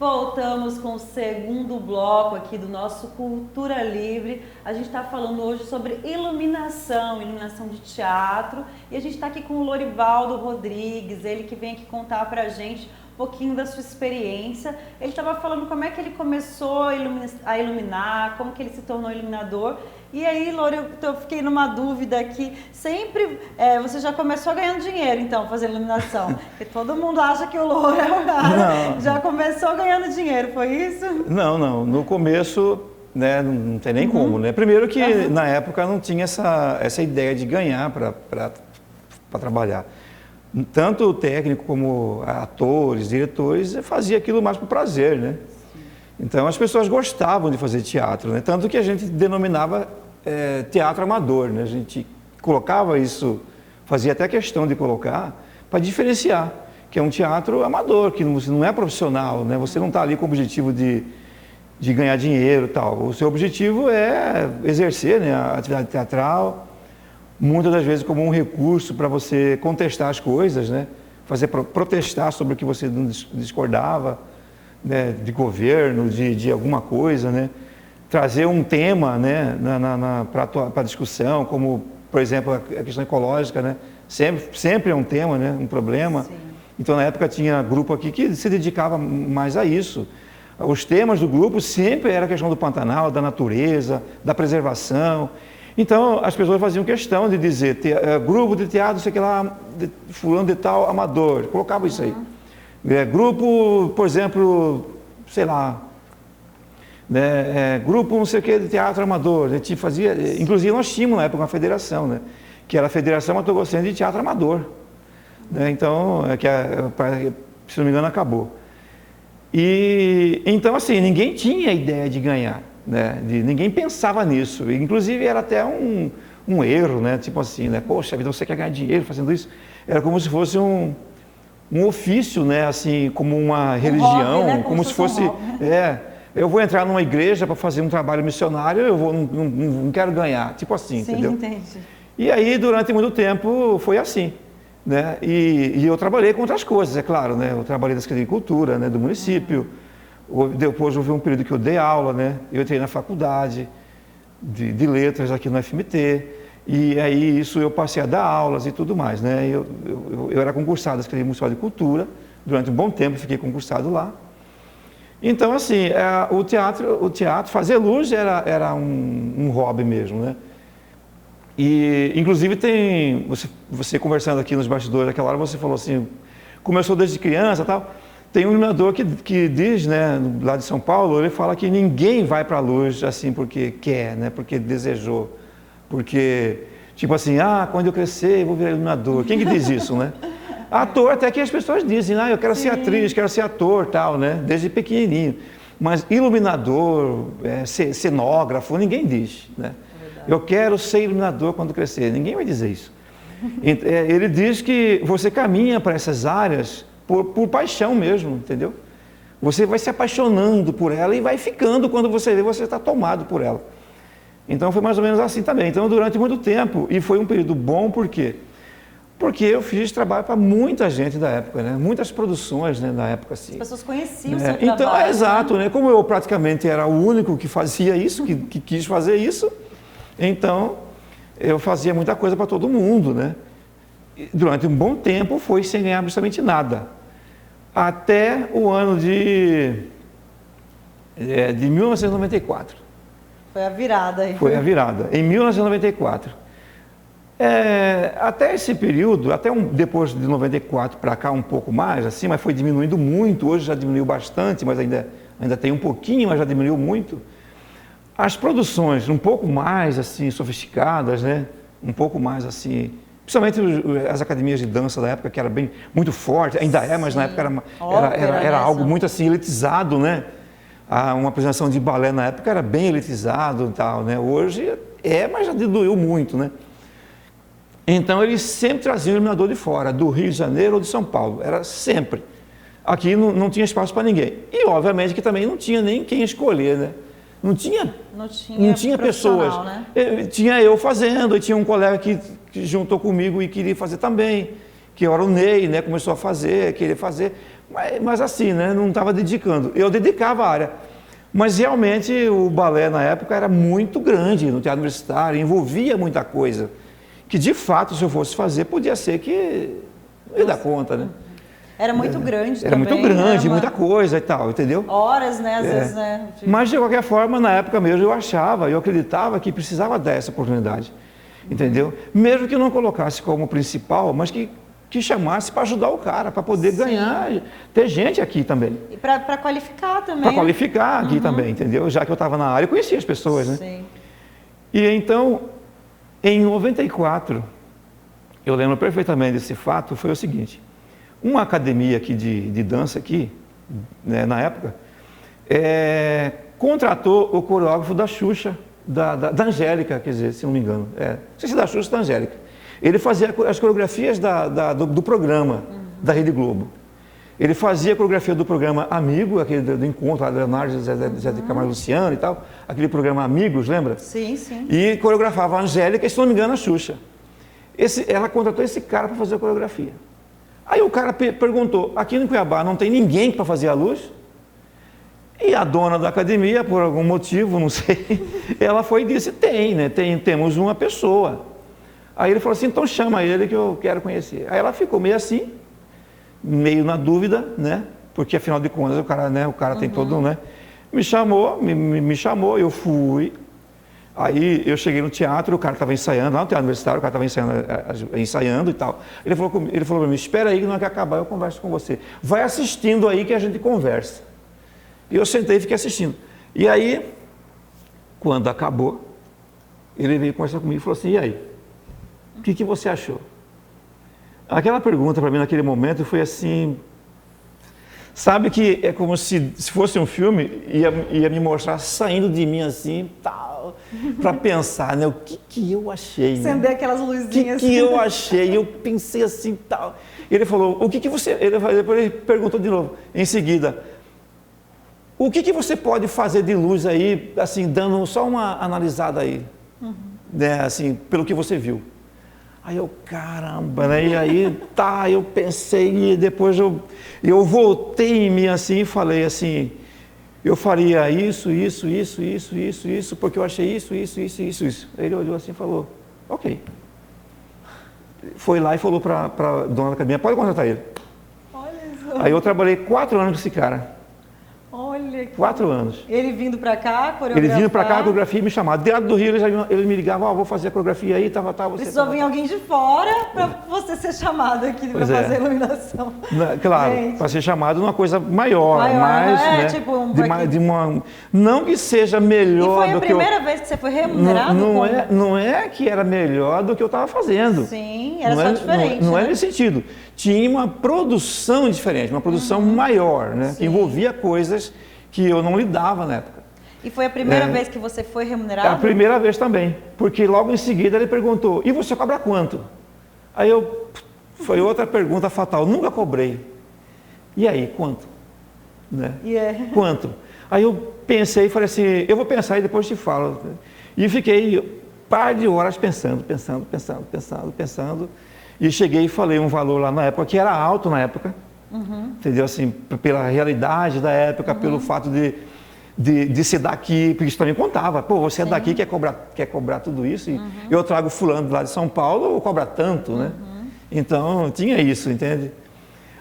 Voltamos com o segundo bloco aqui do nosso Cultura Livre. A gente está falando hoje sobre iluminação de teatro. E a gente está aqui com o Lorivaldo Rodrigues, ele que vem aqui contar pra gente um pouquinho da sua experiência. Ele estava falando como é que ele começou a iluminar, como que ele se tornou iluminador. E aí, Lori, eu fiquei numa dúvida aqui. Sempre, você já começou ganhando dinheiro, então, fazendo iluminação? Porque todo mundo acha que o Lori é o cara. Já começou ganhando dinheiro, foi isso? Não. No começo, né, não tem nem como, né? Primeiro que, na época, não tinha essa ideia de ganhar para trabalhar. Tanto o técnico como atores, diretores, fazia aquilo mais por prazer, né? Então, as pessoas gostavam de fazer teatro, né? Tanto que a gente denominava teatro amador, né? A gente colocava isso, fazia até questão de colocar, para diferenciar, que é um teatro amador, que não é profissional, né? Você não está ali com o objetivo de ganhar dinheiro e tal. O seu objetivo é exercer, né, a atividade teatral, muitas das vezes como um recurso para você contestar as coisas, né? Protestar sobre o que você não discordava, né, de governo, de alguma coisa, né? Trazer um tema, né, para discussão, como, por exemplo, a questão ecológica, né? Sempre é um tema, né, um problema. Sim. Então, na época, tinha grupo aqui que se dedicava mais a isso. Os temas do grupo sempre era a questão do Pantanal, da natureza, da preservação. Então, as pessoas faziam questão de dizer, grupo de teatro, sei que lá, fulano de tal, amador, colocava isso aí. Grupo, por exemplo, sei lá, né, grupo não sei o que de teatro amador, a gente fazia, inclusive nós tínhamos na época uma federação, né, que era a Federação Mato Grossense de Teatro Amador, né, então, se não me engano, acabou. E então, assim, ninguém tinha ideia de ganhar, né, ninguém pensava nisso, inclusive era até um erro, né, tipo assim, né, poxa vida, você quer ganhar dinheiro fazendo isso? Era como se fosse um ofício, né, assim, como uma religião, hobby, né? Como se fosse, eu vou entrar numa igreja para fazer um trabalho missionário, não quero ganhar, tipo assim, sim, entendeu? Entendi. E aí, durante muito tempo, foi assim, né, e eu trabalhei com outras coisas, é claro, né, eu trabalhei na Secretaria de Cultura, né, do município, depois houve um período que eu dei aula, né, eu entrei na faculdade de letras aqui no FMT, e aí isso eu passei a dar aulas e tudo mais, né? Eu era concursado na Secretaria Municipal de Cultura, durante um bom tempo fiquei concursado lá. Então, assim, o teatro, fazer luz era um hobby mesmo, né? E, inclusive, você conversando aqui nos bastidores, naquela hora você falou assim, começou desde criança e tal. Tem um iluminador que diz, né, lá de São Paulo, ele fala que ninguém vai para a luz assim porque quer, né, porque desejou. Porque, tipo assim, quando eu crescer eu vou virar iluminador. Quem que diz isso, né? Ator, até que as pessoas dizem, eu quero ser atriz, quero ser ator, tal, né? Desde pequenininho. Mas iluminador, cenógrafo, ninguém diz, né? Eu quero ser iluminador quando crescer. Ninguém vai dizer isso. Ele diz que você caminha para essas áreas por paixão mesmo, entendeu? Você vai se apaixonando por ela e vai ficando, quando você vê, você está tomado por ela. Então foi mais ou menos assim também. Então durante muito tempo, e foi um período bom, por quê? Porque eu fiz trabalho para muita gente da época, né? Muitas produções, né, na época assim. As pessoas conheciam o seu trabalho. Então, exato, né? Como eu praticamente era o único que fazia isso, que quis fazer isso, então eu fazia muita coisa para todo mundo, né? E durante um bom tempo foi sem ganhar absolutamente nada. Até o ano de 1994. Foi a virada aí. Foi a virada, em 1994. Até esse período, depois de 94 para cá um pouco mais, assim, mas foi diminuindo muito, hoje já diminuiu bastante, mas ainda tem um pouquinho, mas já diminuiu muito. As produções um pouco mais assim, sofisticadas, né? Um pouco mais assim, principalmente as academias de dança da época, que era muito forte, ainda é, mas na época era algo muito assim, elitizado, né? Uma apresentação de balé na época era bem elitizado e tal, né? Hoje mas já diluiu muito, né? Então eles sempre traziam o iluminador de fora, do Rio de Janeiro ou de São Paulo, era sempre. Aqui não tinha espaço para ninguém. E obviamente que também não tinha nem quem escolher, né? Não tinha pessoas. Né? Tinha eu fazendo, e tinha um colega que juntou comigo e queria fazer também, que era o Ney, né? Começou a fazer, queria fazer. mas assim, né? Não estava dedicando. Eu dedicava a área. Mas realmente o balé na época era muito grande no teatro universitário, envolvia muita coisa. Que de fato, se eu fosse fazer, podia ser que não ia dar conta, né? Era muito grande Era também. muito grande, muita coisa e tal, entendeu? Horas, né? Às vezes, né? Mas de qualquer forma, na época mesmo, eu acreditava que precisava dessa oportunidade, entendeu? Mesmo que eu não colocasse como principal, mas que chamasse para ajudar o cara, para poder ganhar, ter gente aqui também. E para qualificar também. Para qualificar aqui também, entendeu? Já que eu estava na área, eu conhecia as pessoas, né? Sim. E então, em 94, eu lembro perfeitamente desse fato, foi o seguinte: uma academia aqui de dança aqui, né, na época, contratou o coreógrafo da Xuxa, da Angélica, quer dizer, se não me engano. Não sei se da Xuxa ou da Angélica. Ele fazia as coreografias do programa da Rede Globo. Ele fazia a coreografia do programa Amigo, aquele do encontro, Leonardo, Zé de Camargo, Luciano e tal, aquele programa Amigos, lembra? Sim, sim. E coreografava a Angélica e, se não me engano, a Xuxa. Ela contratou esse cara para fazer a coreografia. Aí o cara perguntou: aqui no Cuiabá não tem ninguém para fazer a luz? E a dona da academia, por algum motivo, não sei, ela foi e disse: tem, né? Temos uma pessoa. Aí ele falou assim: então chama ele que eu quero conhecer. Aí ela ficou meio assim, meio na dúvida, né? Porque afinal de contas o cara tem todo, né? Me chamou, eu fui. Aí eu cheguei no teatro, o cara estava ensaiando, lá no teatro universitário, o cara estava ensaiando e tal. Ele falou para mim: espera aí que não vai acabar, eu converso com você. Vai assistindo aí que a gente conversa. E eu sentei e fiquei assistindo. E aí, quando acabou, ele veio conversar comigo e falou assim: e aí, o que você achou? Aquela pergunta para mim naquele momento foi assim, sabe, que é como se fosse um filme, ia me mostrar saindo de mim assim, tal, para pensar, né, o que eu achei. Acender, né? Aquelas luzinhas. O que eu achei, eu pensei assim, tal. Ele falou: o que você... Depois ele perguntou de novo, em seguida: o que você pode fazer de luz aí, assim, dando só uma analisada aí, né, assim, pelo que você viu? Aí eu, caramba, né? E aí, eu pensei, e depois eu voltei em mim assim e falei assim: eu faria isso, porque eu achei isso. Aí ele olhou assim e falou: ok. Foi lá e falou para a dona da academia: pode contratar ele. Olha só. Aí eu trabalhei 4 anos com esse cara. Olha que... 4 anos. Ele vindo para cá, coreografar? Ele vindo para cá, a coreografia, e me chamava. Dentro do Rio, ele me ligava: vou fazer a coreografia aí, tal. Precisou vir alguém de fora para você ser chamado aqui para fazer a iluminação. Claro, para ser chamado numa coisa maior, mais, né? Tipo não que seja melhor do que... E foi a primeira vez que você foi remunerado? Não é que era melhor do que eu estava fazendo. Sim, era só diferente. Não é nesse sentido. Tinha uma produção diferente, uma produção maior, né? Que envolvia coisas que eu não lidava na época. E foi a primeira vez que você foi remunerado? A primeira vez também, porque logo em seguida ele perguntou: e você cobra quanto? Aí foi outra pergunta fatal: nunca cobrei. E aí, quanto? Né? Quanto? Aí eu pensei e falei assim: eu vou pensar e depois te falo. E fiquei um par de horas pensando. E cheguei e falei um valor lá na época, que era alto na época, entendeu? Assim, pela realidade da época, pelo fato de ser daqui, porque isso também contava. Pô, você é daqui, quer cobrar tudo isso, e eu trago fulano lá de São Paulo, ou cobra tanto, né? Então, tinha isso, entende?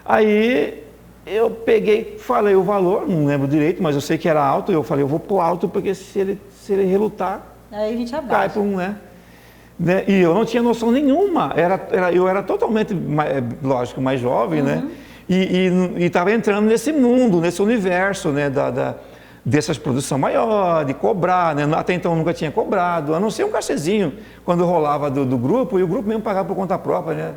Aí, eu peguei, falei o valor, não lembro direito, mas eu sei que era alto, eu falei: eu vou pôr alto, porque se ele relutar, aí a gente abaixa. cai para né? E eu não tinha noção nenhuma, eu era totalmente, lógico, mais jovem, né? E estava entrando nesse mundo, nesse universo, né? Dessas produções maiores, de cobrar, né? Até então eu nunca tinha cobrado, a não ser um cachezinho, quando rolava do grupo, e o grupo mesmo pagava por conta própria, né?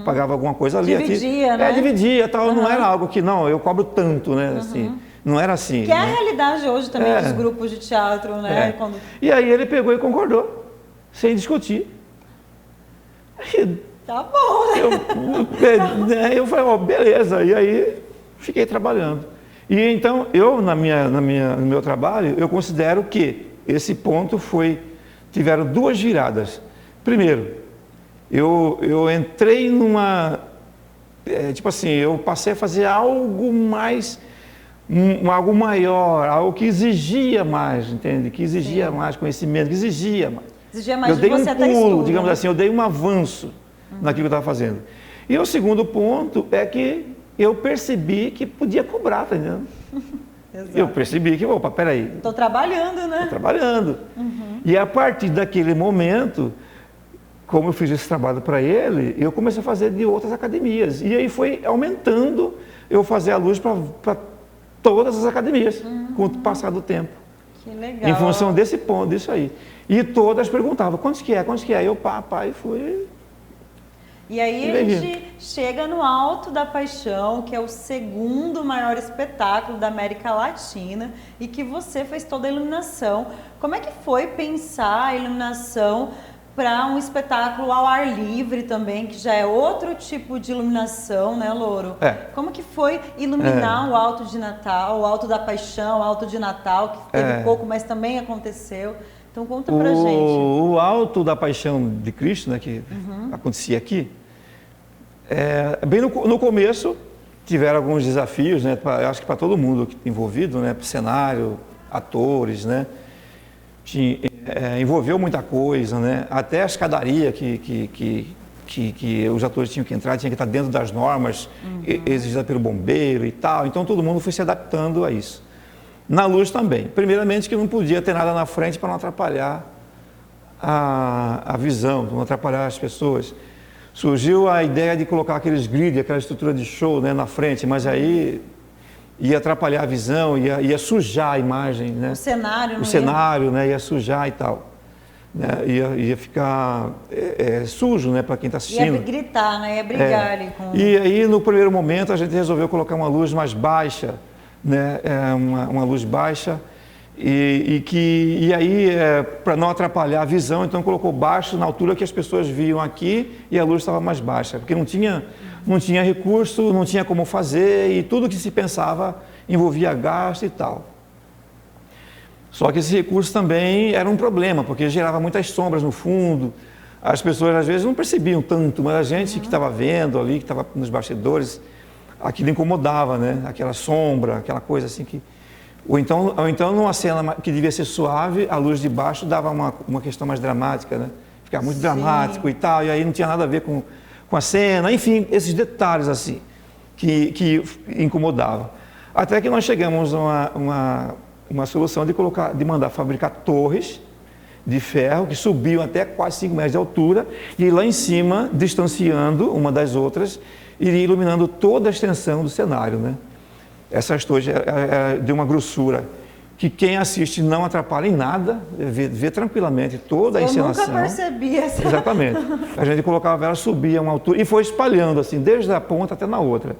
Pagava alguma coisa ali. Dividia, né? Dividia, tal, não era algo que, não, eu cobro tanto, né? Assim, não era assim. Que é a realidade hoje também dos grupos de teatro, né? E aí ele pegou e concordou, sem discutir. Tá bom, né? Eu falei: beleza, e aí fiquei trabalhando. E então, eu, no meu trabalho, eu considero que esse ponto tiveram 2 viradas. Primeiro, eu entrei tipo assim, eu passei a fazer algo mais, algo maior, algo que exigia mais, entende? Que exigia mais conhecimento, que exigia mais. Exigia mais Eu dei um pulo, estudo, digamos né? assim, eu dei um avanço naquilo que eu estava fazendo. E o segundo ponto é que eu percebi que podia cobrar, tá entendendo? Exato. Eu percebi que, opa, peraí. Estou trabalhando, né? Estou trabalhando. E a partir daquele momento, como eu fiz esse trabalho para ele, eu comecei a fazer de outras academias. E aí foi aumentando eu fazer a luz para todas as academias, com o passar do tempo. Que legal. Em função desse ponto, disso aí. E todas perguntavam, quantos que é? Quantos que é? Eu, pá, e fui... E aí a gente chega no Alto da Paixão, que é o segundo maior espetáculo da América Latina e que você fez toda a iluminação. Como é que foi pensar a iluminação para um espetáculo ao ar livre também, que já é outro tipo de iluminação, né, Louro? Como que foi iluminar o Alto de Natal, o Alto da Paixão, o Alto de Natal, que teve pouco, mas também aconteceu. Então conta pra gente. O Alto da Paixão de Cristo, né, que acontecia aqui, bem no começo tiveram alguns desafios, né, eu acho que para todo mundo envolvido, né, cenário, atores, né, envolveu muita coisa, né, até a escadaria que os atores tinham que entrar, tinha que estar dentro das normas exigidas pelo bombeiro e tal, então todo mundo foi se adaptando a isso. Na luz também, primeiramente que não podia ter nada na frente para não atrapalhar a visão, não atrapalhar as pessoas. Surgiu a ideia de colocar aqueles grid, aquela estrutura de show, né, na frente, mas aí ia atrapalhar a visão, ia sujar a imagem, né? O cenário, né, ia sujar e tal. Né? Ia ficar sujo, né, para quem está assistindo. Ia gritar, né? Ia brigar ali com... E aí, no primeiro momento, a gente resolveu colocar uma luz mais baixa, né, uma luz baixa, e aí, para não atrapalhar a visão, então colocou baixo na altura que as pessoas viam aqui e a luz estava mais baixa, porque não tinha recurso, não tinha como fazer e tudo que se pensava envolvia gasto e tal. Só que esse recurso também era um problema, porque gerava muitas sombras no fundo, as pessoas às vezes não percebiam tanto, mas a gente que estava vendo ali, que estava nos bastidores, aquilo incomodava, né? Aquela sombra, aquela coisa assim que... Ou então numa cena que devia ser suave, a luz de baixo dava uma questão mais dramática, né? Ficava muito dramático e tal, e aí não tinha nada a ver com a cena, enfim, esses detalhes assim, que incomodavam. Até que nós chegamos a uma solução de mandar fabricar torres de ferro que subiam até quase 5 metros de altura e lá em cima, distanciando uma das outras, iria iluminando toda a extensão do cenário, né? Essas torres de uma grossura que quem assiste não atrapalha em nada, vê tranquilamente toda a encenação. Eu nunca percebi essa... Exatamente. A gente colocava ela, subia a uma altura e foi espalhando assim, desde a ponta até na outra.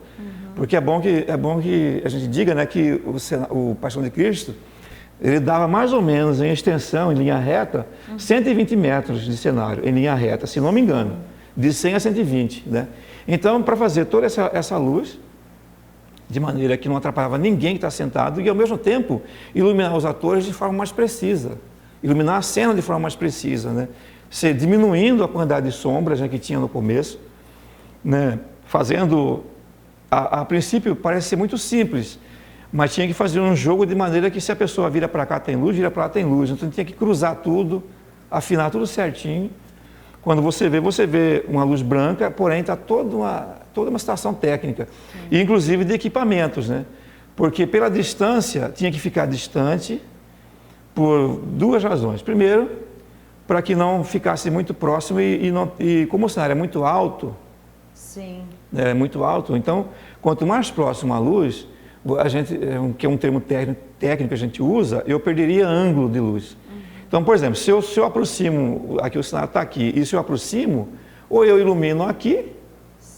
Porque é bom que a gente diga, né, que o Paixão de Cristo, ele dava mais ou menos em extensão, em linha reta, 120 metros de cenário, em linha reta, se não me engano, de 100 a 120, né? Então, para fazer toda essa luz, de maneira que não atrapalhava ninguém que está sentado e, ao mesmo tempo, iluminar os atores de forma mais precisa, iluminar a cena de forma mais precisa, né? Diminuindo a quantidade de sombras, né, que tinha no começo, né? Fazendo, a princípio, parece ser muito simples, mas tinha que fazer um jogo de maneira que se a pessoa vira para cá tem luz, vira para lá tem luz, então tinha que cruzar tudo, afinar tudo certinho. Quando você vê uma luz branca, porém está toda uma situação técnica, e inclusive de equipamentos, né? Porque pela distância, tinha que ficar distante por duas razões. Primeiro, para que não ficasse muito próximo e como o cenário é muito alto, Sim. É muito alto, então quanto mais próximo a luz, que é um termo técnico que a gente usa, eu perderia ângulo de luz. Então, por exemplo, se eu aproximo, aqui o cenário está aqui, e se eu aproximo, ou eu ilumino aqui,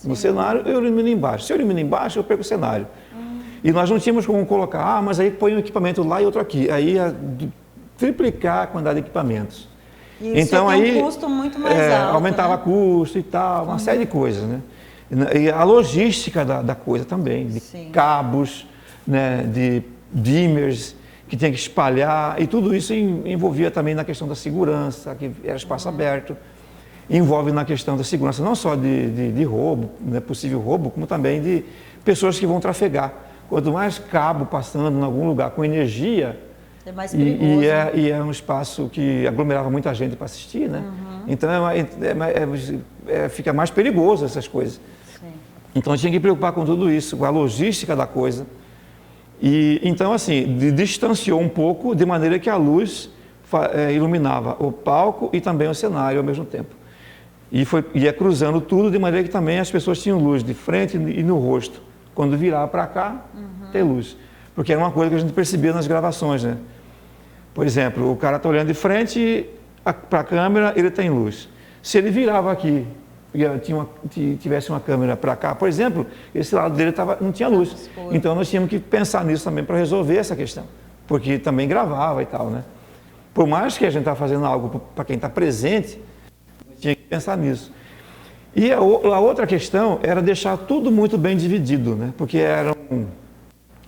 no cenário, eu ilumino embaixo. Se eu ilumino embaixo, eu perco o cenário. E nós não tínhamos como colocar, mas aí põe um equipamento lá e outro aqui. Aí ia triplicar a quantidade de equipamentos. E então aí um custo muito mais alto, aumentava custo e tal, uma série de coisas, né? E a logística da coisa também, de cabos, né, de dimmers, que tinha que espalhar, e tudo isso envolvia também na questão da segurança, que era espaço aberto. envolve na questão da segurança, não só de roubo, né, possível roubo, como também de pessoas que vão trafegar. Quanto mais cabo passando em algum lugar com energia, é mais perigoso. E é um espaço que aglomerava muita gente para assistir, né? Então fica mais perigoso essas coisas. Sim. Então tinha que preocupar com tudo isso, com a logística da coisa. E então assim, distanciou um pouco de maneira que a luz iluminava o palco e também o cenário ao mesmo tempo. E ia cruzando tudo de maneira que também as pessoas tinham luz de frente e no rosto. Quando virava para cá, tem luz. Porque era uma coisa que a gente percebia nas gravações, né? Por exemplo, o cara está olhando de frente para a câmera, ele tem luz. Se ele virava aqui e tivesse uma câmera para cá, por exemplo, esse lado dele não tinha luz. Então nós tínhamos que pensar nisso também para resolver essa questão. Porque também gravava e tal, né? Por mais que a gente está fazendo algo para quem está presente, tinha que pensar nisso. E a outra questão era deixar tudo muito bem dividido, né? Porque eram,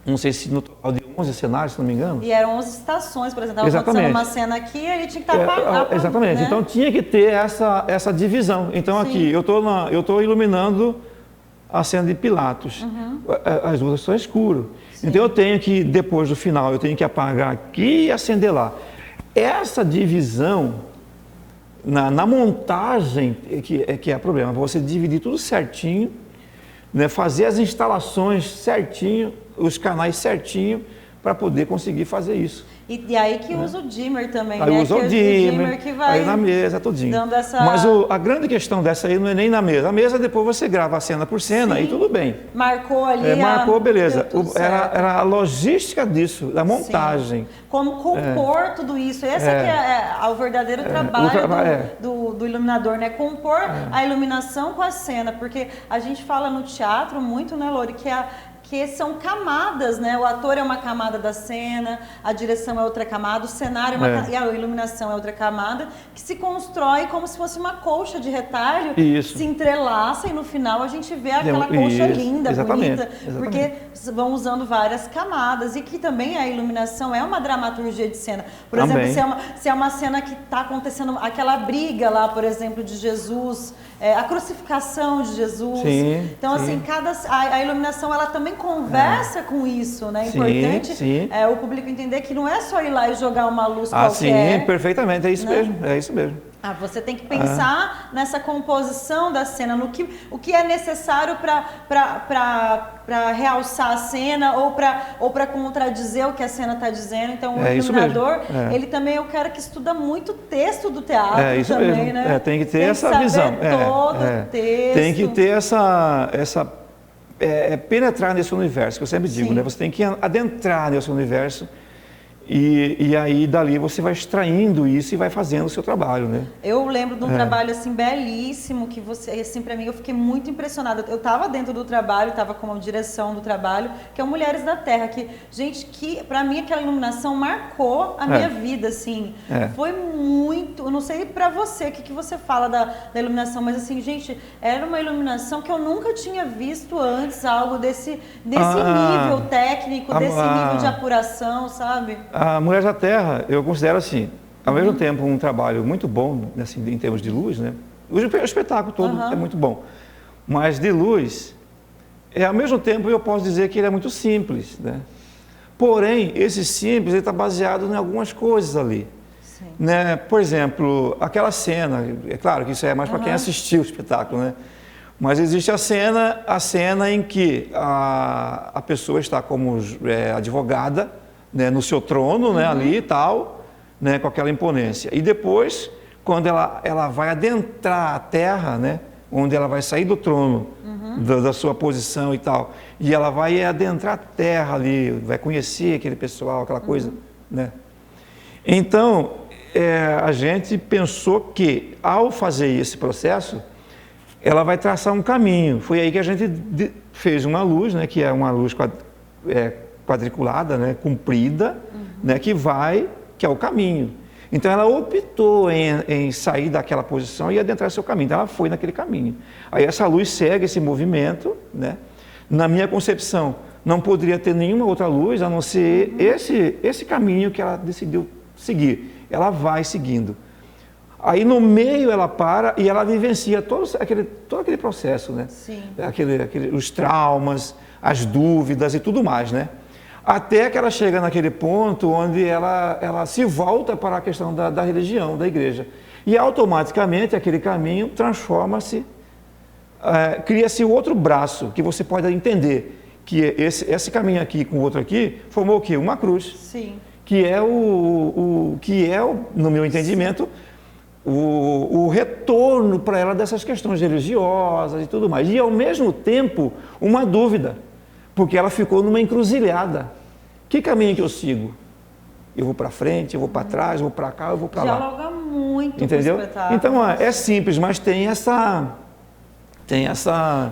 não sei se no total de 11 cenários, se não me engano. E eram 11 estações, por exemplo, estava acontecendo uma cena aqui, ele tinha que estar apagado. Exatamente, né? Então tinha que ter essa divisão. Então Sim. Aqui, eu estou iluminando a cena de Pilatos. As luzes estão escuras. Então eu tenho que, depois do final, eu tenho que apagar aqui e acender lá. Essa divisão... Na montagem que é o problema, você dividir tudo certinho, né, fazer as instalações certinho, os canais certinho, para poder conseguir fazer isso. E aí que usa o dimmer também, aí né? Usa o dimmer que vai aí na mesa, tudinho. Dando essa... Mas a grande questão dessa aí não é nem na mesa. A mesa depois você grava a cena por cena e tudo bem. Marcou ali. Marcou, beleza. Era a logística disso, da montagem. Sim. Como compor tudo isso. Esse aqui é o verdadeiro trabalho do iluminador, né? Compor a iluminação com a cena. Porque a gente fala no teatro muito, né, Lori, que são camadas, né? O ator é uma camada da cena, a direção é outra camada, o cenário e a iluminação é outra camada, que se constrói como se fosse uma colcha de retalho, se entrelaça e no final a gente vê aquela colcha linda, bonita, porque vão usando várias camadas e que também a iluminação é uma dramaturgia de cena. Por exemplo, se é uma cena que está acontecendo, aquela briga lá, por exemplo, de Jesus, a crucificação de Jesus. Então, assim, a iluminação, ela também conversa com isso, né? É importante o público entender que não é só ir lá e jogar uma luz qualquer. Sim, perfeitamente, é isso mesmo, é isso mesmo. Você tem que pensar nessa composição da cena, o que é necessário para realçar a cena ou para contradizer o que a cena está dizendo. Então, o iluminador, ele também é o cara que estuda muito o texto do teatro também, mesmo. né? Tem que ter essa visão. Todo o texto. Tem que ter essa penetrar nesse universo, que eu sempre digo, né? Você tem que adentrar nesse universo e aí dali você vai extraindo isso e vai fazendo o seu trabalho, né? Eu lembro de um trabalho assim belíssimo que você, assim, para mim eu fiquei muito impressionada. Eu estava dentro do trabalho, estava como direção do trabalho, que é o Mulheres da Terra, que para mim aquela iluminação marcou a minha vida, assim. Foi muito, eu não sei para você o que você fala da iluminação, mas assim, gente, era uma iluminação que eu nunca tinha visto antes, algo desse nível técnico, desse nível de apuração, sabe? A Mulher da Terra, eu considero assim, ao mesmo tempo um trabalho muito bom, assim, em termos de luz, né? O espetáculo todo é muito bom, mas de luz, ao mesmo tempo eu posso dizer que ele é muito simples, né? Porém, esse simples, ele está baseado em algumas coisas ali. Né? Por exemplo, aquela cena, é claro que isso é mais para quem assistiu o espetáculo, né? Mas existe a cena em que a pessoa está como advogada, né, no seu trono, né, ali e tal, né, com aquela imponência. E depois, quando ela vai adentrar a terra, né, onde ela vai sair do trono, da sua posição e tal, e ela vai adentrar a terra ali, vai conhecer aquele pessoal, aquela coisa, né? Então, a gente pensou que, ao fazer esse processo, ela vai traçar um caminho. Foi aí que a gente fez uma luz, né, que é uma luz quadriculada, né, comprida, né, que é o caminho. Então ela optou em sair daquela posição e adentrar seu caminho. Então ela foi naquele caminho. Aí essa luz segue esse movimento, né? Na minha concepção, não poderia ter nenhuma outra luz a não ser esse caminho que ela decidiu seguir. Ela vai seguindo. Aí no meio ela para e ela vivencia todo aquele processo, né? Sim. Os traumas, as dúvidas e tudo mais, né? Até que ela chega naquele ponto onde ela se volta para a questão da religião, da igreja. E automaticamente aquele caminho transforma-se, cria-se outro braço, que você pode entender que esse caminho aqui com o outro aqui formou o quê? Uma cruz. Sim. Que é no meu entendimento, o retorno para ela dessas questões religiosas e tudo mais. E ao mesmo tempo, uma dúvida, porque ela ficou numa encruzilhada. Que caminho que eu sigo? Eu vou para frente, eu vou para trás, eu vou para cá, eu vou para lá. Dialoga muito entendeu? com o espetáculo. Então é simples, mas tem essa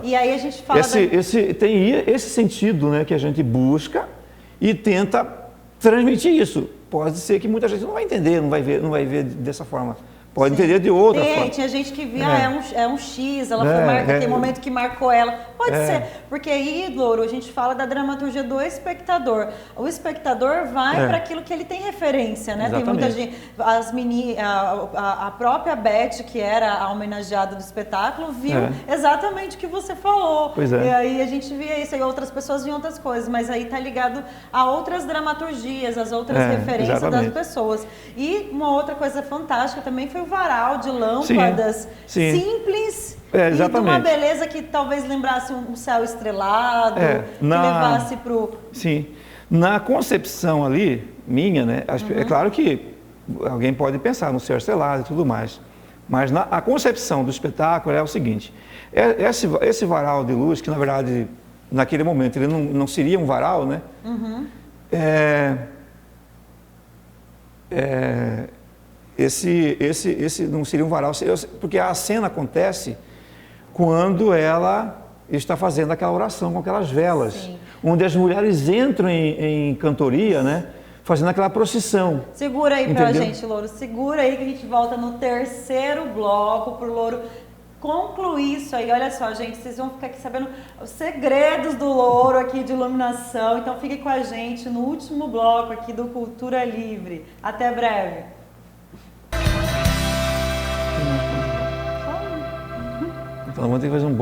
E aí a gente fala tem esse sentido, né, que a gente busca e tenta transmitir isso. Pode ser que muita gente não vai entender, não vai ver dessa forma. Pode entender de outra forma. Tinha gente que via, é um X, ela foi aquele momento que marcou ela. Pode ser, porque aí, Louro, a gente fala da dramaturgia do espectador. O espectador vai para aquilo que ele tem referência, né? Exatamente. Tem muita gente, a própria Beth, que era a homenageada do espetáculo, viu exatamente o que você falou. Pois é. E aí a gente via isso, e outras pessoas viam outras coisas, mas aí tá ligado a outras dramaturgias, as outras referências das pessoas. E uma outra coisa fantástica também foi o varal de lâmpadas simples e de uma beleza que talvez lembrasse um céu estrelado, que levasse para o... Sim, na concepção ali, minha, né, é claro que alguém pode pensar no céu estrelado e tudo mais, mas a concepção do espetáculo é o seguinte, esse varal de luz, que na verdade, naquele momento, ele não seria um varal, né? Esse não seria um varal, porque a cena acontece quando ela está fazendo aquela oração com aquelas velas, onde as mulheres entram em cantoria, né, fazendo aquela procissão. Segura aí pra gente, Louro, segura aí que a gente volta no terceiro bloco pro Louro concluir isso aí. Olha só, gente, vocês vão ficar aqui sabendo os segredos do Louro aqui de iluminação, então fiquem com a gente no último bloco aqui do Cultura Livre. Até breve. Então vamos ter que fazer um bom